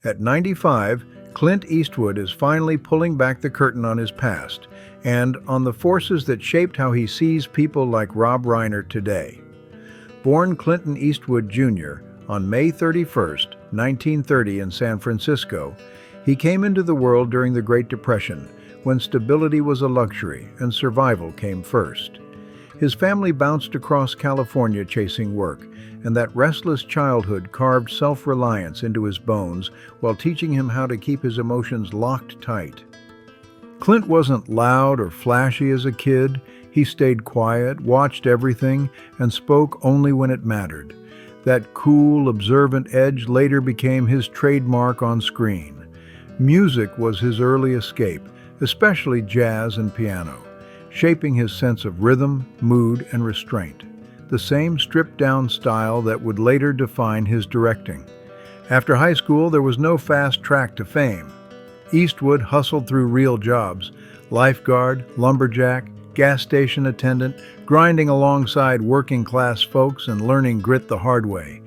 At 95, Clint Eastwood is finally pulling back the curtain on his past and on the forces that shaped how he sees people like Rob Reiner today. Born Clint Eastwood Jr. on May 31, 1930 in San Francisco, he came into the world during the Great Depression, when stability was a luxury and survival came first. His family bounced across California chasing work, and that restless childhood carved self-reliance into his bones while teaching him how to keep his emotions locked tight. Clint wasn't loud or flashy as a kid. He stayed quiet, watched everything, and spoke only when it mattered. That cool, observant edge later became his trademark on screen. Music was his early escape, especially jazz and piano, shaping his sense of rhythm, mood, and restraint, the same stripped-down style that would later define his directing. After high school, there was no fast track to fame. Eastwood hustled through real jobs: lifeguard, lumberjack, gas station attendant, grinding alongside working-class folks and learning grit the hard way.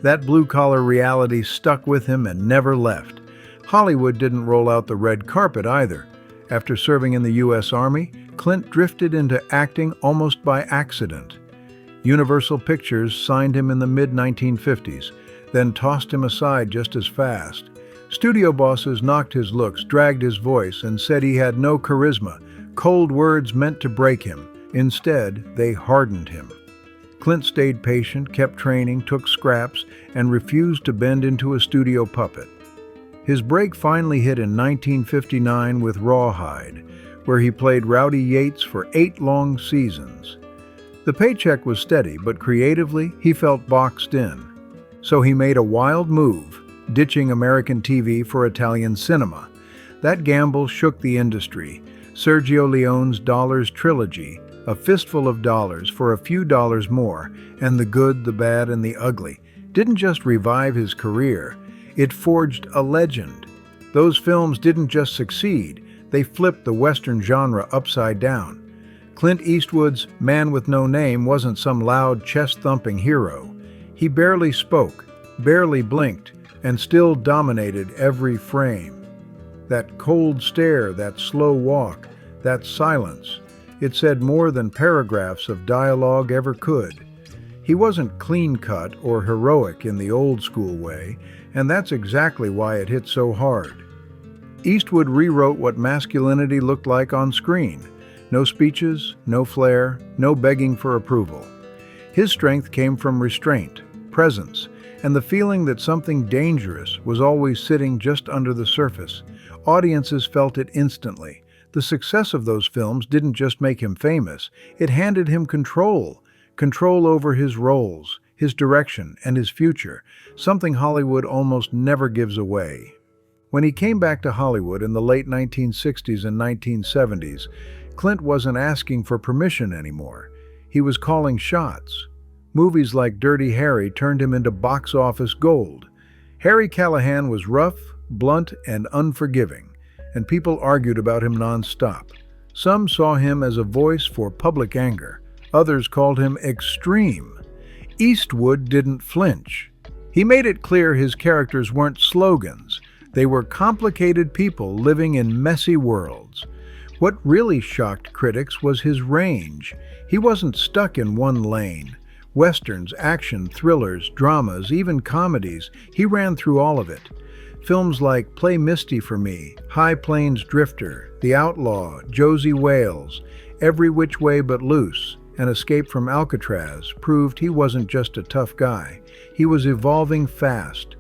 That blue-collar reality stuck with him and never left. Hollywood didn't roll out the red carpet either. After serving in the U.S. Army, Clint drifted into acting almost by accident. Universal Pictures signed him in the mid-1950s, then tossed him aside just as fast. Studio bosses knocked his looks, dragged his voice, and said he had no charisma. Cold words meant to break him. Instead, they hardened him. Clint stayed patient, kept training, took scraps, and refused to bend into a studio puppet. His break finally hit in 1959 with Rawhide, where he played Rowdy Yates for 8 long seasons. The paycheck was steady, but creatively, he felt boxed in. So he made a wild move, ditching American TV for Italian cinema. That gamble shook the industry. Sergio Leone's Dollars trilogy, A Fistful of Dollars for a few dollars more, and The Good, the Bad, and the Ugly, didn't just revive his career, it forged a legend. Those films didn't just succeed, they flipped the Western genre upside down. Clint Eastwood's Man with No Name wasn't some loud, chest-thumping hero. He barely spoke, barely blinked, and still dominated every frame. That cold stare, that slow walk, that silence, it said more than paragraphs of dialogue ever could. He wasn't clean-cut or heroic in the old-school way, and that's exactly why it hit so hard. Eastwood rewrote what masculinity looked like on screen. No speeches, no flair, no begging for approval. His strength came from restraint, presence, and the feeling that something dangerous was always sitting just under the surface. Audiences felt it instantly. The success of those films didn't just make him famous, it handed him control over his roles, his direction, and his future, something Hollywood almost never gives away. When he came back to Hollywood in the late 1960s and 1970s, Clint wasn't asking for permission anymore. He was calling shots. Movies like Dirty Harry turned him into box office gold. Harry Callahan was rough, blunt, and unforgiving, and people argued about him nonstop. Some saw him as a voice for public anger. Others called him extreme. Eastwood didn't flinch. He made it clear his characters weren't slogans. They were complicated people living in messy worlds. What really shocked critics was his range. He wasn't stuck in one lane. Westerns, action, thrillers, dramas, even comedies, he ran through all of it. Films like Play Misty for Me, High Plains Drifter, The Outlaw, Josie Wales, Every Which Way But Loose, and Escape from Alcatraz proved he wasn't just a tough guy. He was evolving fast.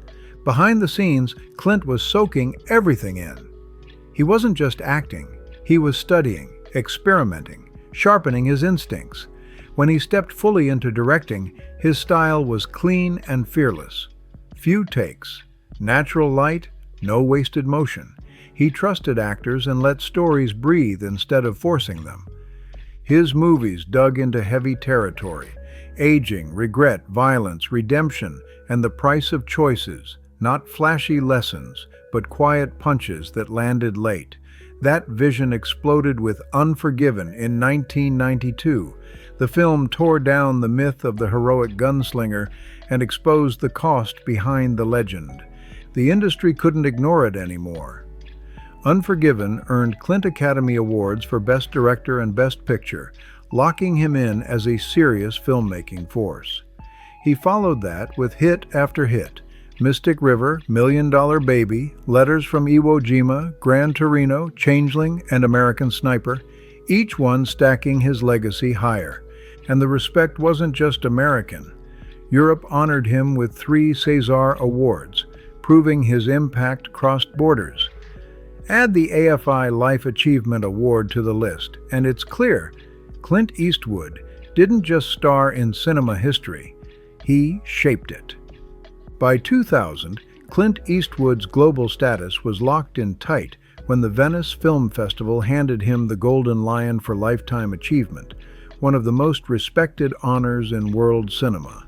Behind the scenes, Clint was soaking everything in. He wasn't just acting. He was studying, experimenting, sharpening his instincts. When he stepped fully into directing, his style was clean and fearless. Few takes, natural light, no wasted motion. He trusted actors and let stories breathe instead of forcing them. His movies dug into heavy territory: aging, regret, violence, redemption, and the price of choices. Not flashy lessons, but quiet punches that landed late. That vision exploded with Unforgiven in 1992. The film tore down the myth of the heroic gunslinger and exposed the cost behind the legend. The industry couldn't ignore it anymore. Unforgiven earned Clint Academy Awards for Best Director and Best Picture, locking him in as a serious filmmaking force. He followed that with hit after hit: Mystic River, $1 Million Baby, Letters from Iwo Jima, Gran Torino, Changeling, and American Sniper, each one stacking his legacy higher. And the respect wasn't just American. Europe honored him with 3 César Awards, proving his impact crossed borders. Add the AFI Life Achievement Award to the list, and it's clear Clint Eastwood didn't just star in cinema history, he shaped it. By 2000, Clint Eastwood's global status was locked in tight when the Venice Film Festival handed him the Golden Lion for Lifetime Achievement, one of the most respected honors in world cinema.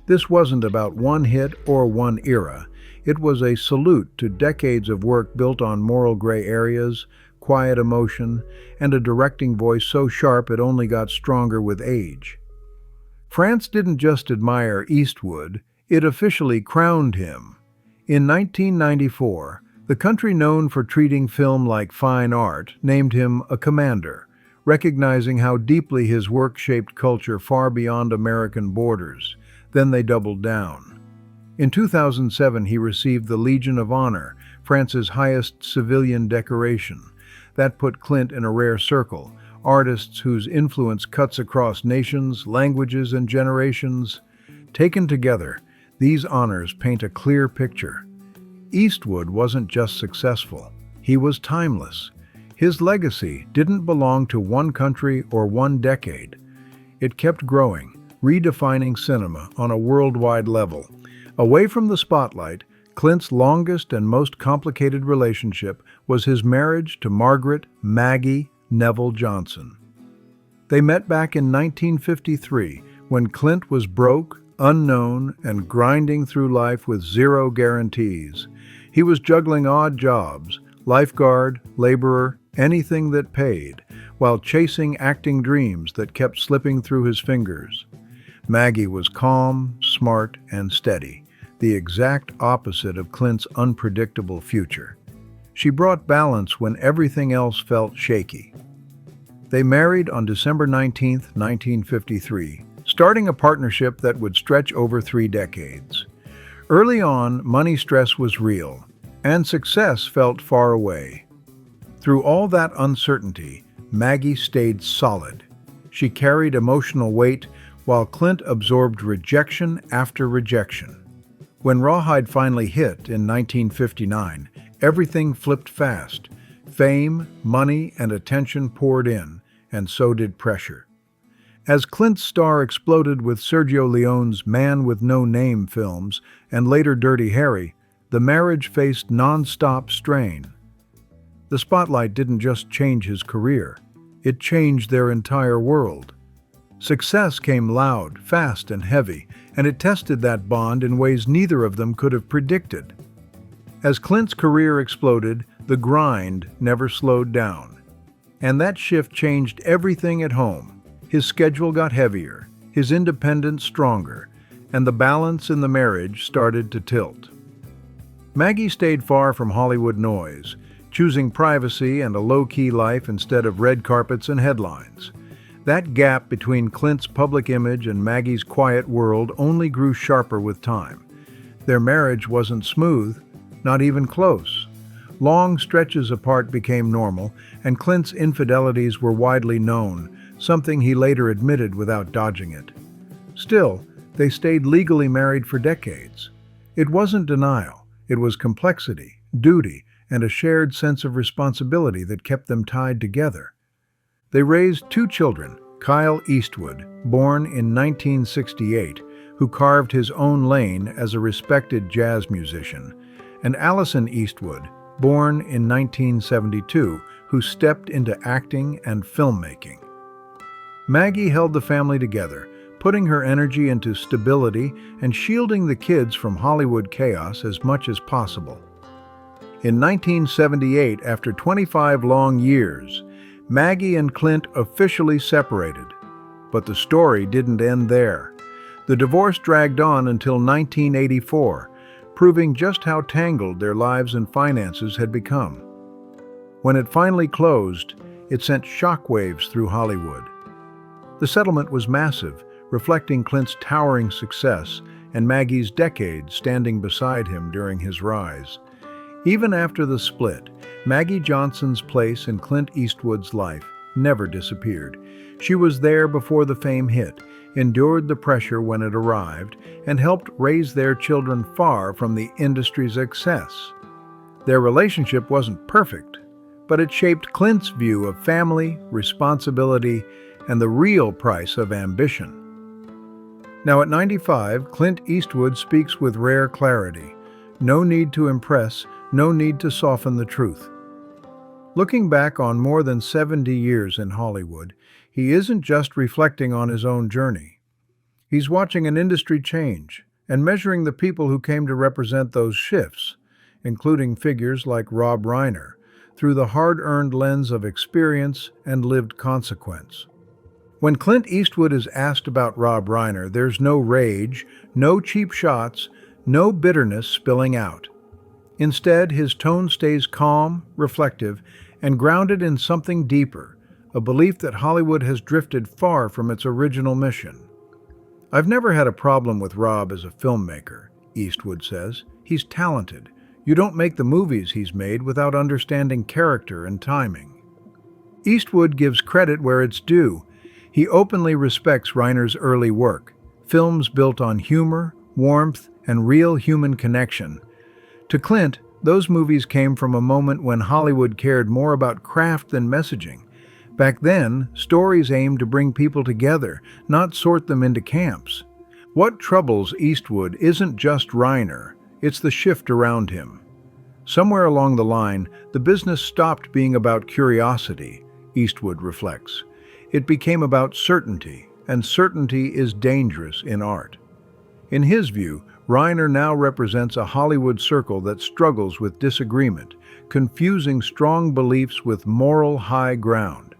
This wasn't about one hit or one era. It was a salute to decades of work built on moral gray areas, quiet emotion, and a directing voice so sharp it only got stronger with age. France didn't just admire Eastwood, it officially crowned him. In 1994, the country known for treating film like fine art named him a commander, recognizing how deeply his work shaped culture far beyond American borders. Then they doubled down. In 2007, he received the Legion of Honor, France's highest civilian decoration. That put Clint in a rare circle, artists whose influence cuts across nations, languages, and generations. Taken together, these honors paint a clear picture. Eastwood wasn't just successful, he was timeless. His legacy didn't belong to one country or one decade. It kept growing, redefining cinema on a worldwide level. Away from the spotlight, Clint's longest and most complicated relationship was his marriage to Margaret Maggie Neville Johnson. They met back in 1953 when Clint was broke, unknown, and grinding through life with zero guarantees. He was juggling odd jobs, lifeguard, laborer, anything that paid, while chasing acting dreams that kept slipping through his fingers. Maggie was calm, smart, and steady, the exact opposite of Clint's unpredictable future. She brought balance when everything else felt shaky. They married on December 19, 1953, starting a partnership that would stretch over 3 decades. Early on, money stress was real, and success felt far away. Through all that uncertainty, Maggie stayed solid. She carried emotional weight, while Clint absorbed rejection after rejection. When Rawhide finally hit in 1959, everything flipped fast. Fame, money, and attention poured in, and so did pressure. As Clint's star exploded with Sergio Leone's Man with No Name films and later Dirty Harry, the marriage faced non-stop strain. The spotlight didn't just change his career, it changed their entire world. Success came loud, fast, and heavy, and it tested that bond in ways neither of them could have predicted. As Clint's career exploded, the grind never slowed down. And that shift changed everything at home. His schedule got heavier, his independence stronger, and the balance in the marriage started to tilt. Maggie stayed far from Hollywood noise, choosing privacy and a low-key life instead of red carpets and headlines. That gap between Clint's public image and Maggie's quiet world only grew sharper with time. Their marriage wasn't smooth, not even close. Long stretches apart became normal, and Clint's infidelities were widely known, something he later admitted without dodging it. Still, they stayed legally married for decades. It wasn't denial, it was complexity, duty, and a shared sense of responsibility that kept them tied together. They raised 2 children, Kyle Eastwood, born in 1968, who carved his own lane as a respected jazz musician, and Allison Eastwood, born in 1972, who stepped into acting and filmmaking. Maggie held the family together, putting her energy into stability and shielding the kids from Hollywood chaos as much as possible. In 1978, after 25 long years, Maggie and Clint officially separated. But the story didn't end there. The divorce dragged on until 1984, proving just how tangled their lives and finances had become. When it finally closed, it sent shockwaves through Hollywood. The settlement was massive, reflecting Clint's towering success and Maggie's decades standing beside him during his rise. Even after the split, Maggie Johnson's place in Clint Eastwood's life never disappeared. She was there before the fame hit, endured the pressure when it arrived, and helped raise their children far from the industry's excess. Their relationship wasn't perfect, but it shaped Clint's view of family, responsibility, and the real price of ambition. Now at 95, Clint Eastwood speaks with rare clarity. No need to impress, no need to soften the truth. Looking back on more than 70 years in Hollywood, he isn't just reflecting on his own journey. He's watching an industry change and measuring the people who came to represent those shifts, including figures like Rob Reiner, through the hard-earned lens of experience and lived consequence. When Clint Eastwood is asked about Rob Reiner, there's no rage, no cheap shots, no bitterness spilling out. Instead, his tone stays calm, reflective, and grounded in something deeper, a belief that Hollywood has drifted far from its original mission. "I've never had a problem with Rob as a filmmaker," Eastwood says. "He's talented. You don't make the movies he's made without understanding character and timing." Eastwood gives credit where it's due. He openly respects Reiner's early work, films built on humor, warmth, and real human connection. To Clint, those movies came from a moment when Hollywood cared more about craft than messaging. Back then, stories aimed to bring people together, not sort them into camps. What troubles Eastwood isn't just Reiner, it's the shift around him. Somewhere along the line, the business stopped being about curiosity, Eastwood reflects. It became about certainty, and certainty is dangerous in art. In his view, Reiner now represents a Hollywood circle that struggles with disagreement, confusing strong beliefs with moral high ground.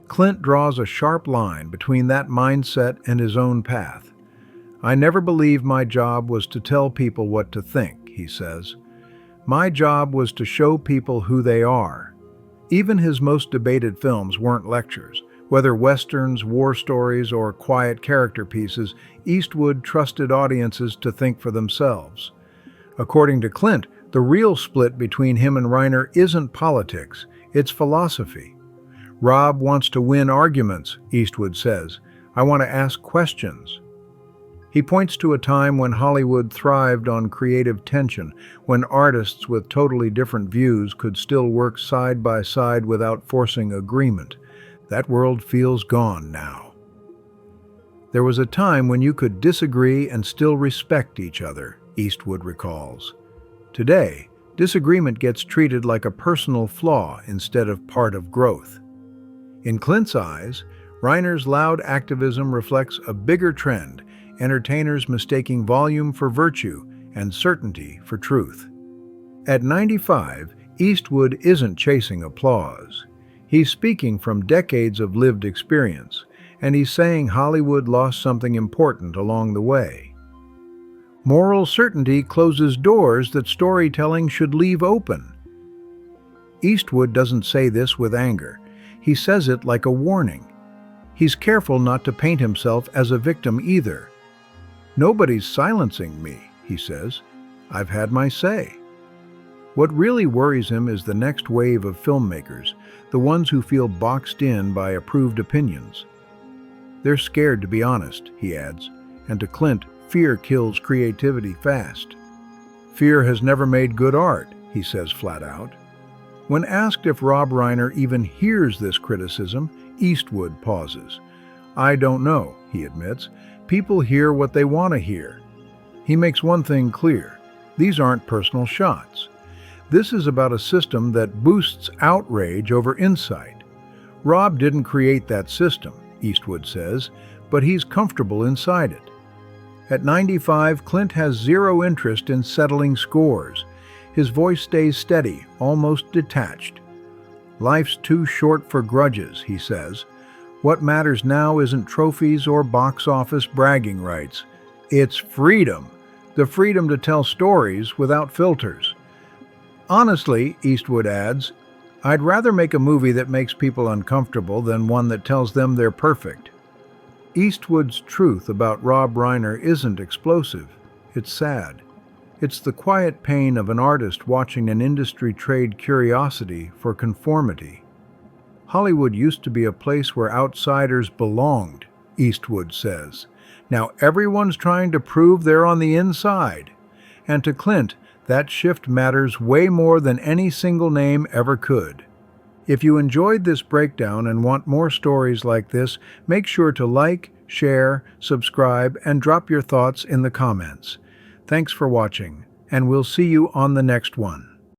Clint draws a sharp line between that mindset and his own path. "I never believed my job was to tell people what to think," he says. "My job was to show people who they are." Even his most debated films weren't lectures. Whether westerns, war stories, or quiet character pieces, Eastwood trusted audiences to think for themselves. According to Clint, the real split between him and Reiner isn't politics, it's philosophy. "Rob wants to win arguments," Eastwood says. "I want to ask questions." He points to a time when Hollywood thrived on creative tension, when artists with totally different views could still work side by side without forcing agreement. That world feels gone now. "There was a time when you could disagree and still respect each other," Eastwood recalls. "Today, disagreement gets treated like a personal flaw instead of part of growth." In Clint's eyes, Reiner's loud activism reflects a bigger trend, entertainers mistaking volume for virtue and certainty for truth. At 95, Eastwood isn't chasing applause. He's speaking from decades of lived experience, and he's saying Hollywood lost something important along the way. Moral certainty closes doors that storytelling should leave open. Eastwood doesn't say this with anger. He says it like a warning. He's careful not to paint himself as a victim either. "Nobody's silencing me," he says. "I've had my say." What really worries him is the next wave of filmmakers, the ones who feel boxed in by approved opinions. "They're scared to be honest," he adds, and to Clint, fear kills creativity fast. "Fear has never made good art," he says flat out. When asked if Rob Reiner even hears this criticism, Eastwood pauses. "I don't know," he admits. "People hear what they want to hear." He makes one thing clear: these aren't personal shots. This is about a system that boosts outrage over insight. Rob didn't create that system, Eastwood says, but he's comfortable inside it. At 95, Clint has zero interest in settling scores. His voice stays steady, almost detached. "Life's too short for grudges," he says. "What matters now isn't trophies or box office bragging rights. It's freedom. the freedom to tell stories without filters. Honestly, Eastwood adds, I'd rather make a movie that makes people uncomfortable than one that tells them they're perfect. Eastwood's truth about Rob Reiner isn't explosive, it's sad. It's the quiet pain of an artist watching an industry trade curiosity for conformity. Hollywood used to be a place where outsiders belonged, Eastwood says. Now everyone's trying to prove they're on the inside. And to Clint, that shift matters way more than any single name ever could. If you enjoyed this breakdown and want more stories like this, make sure to like, share, subscribe, and drop your thoughts in the comments. Thanks for watching, and we'll see you on the next one.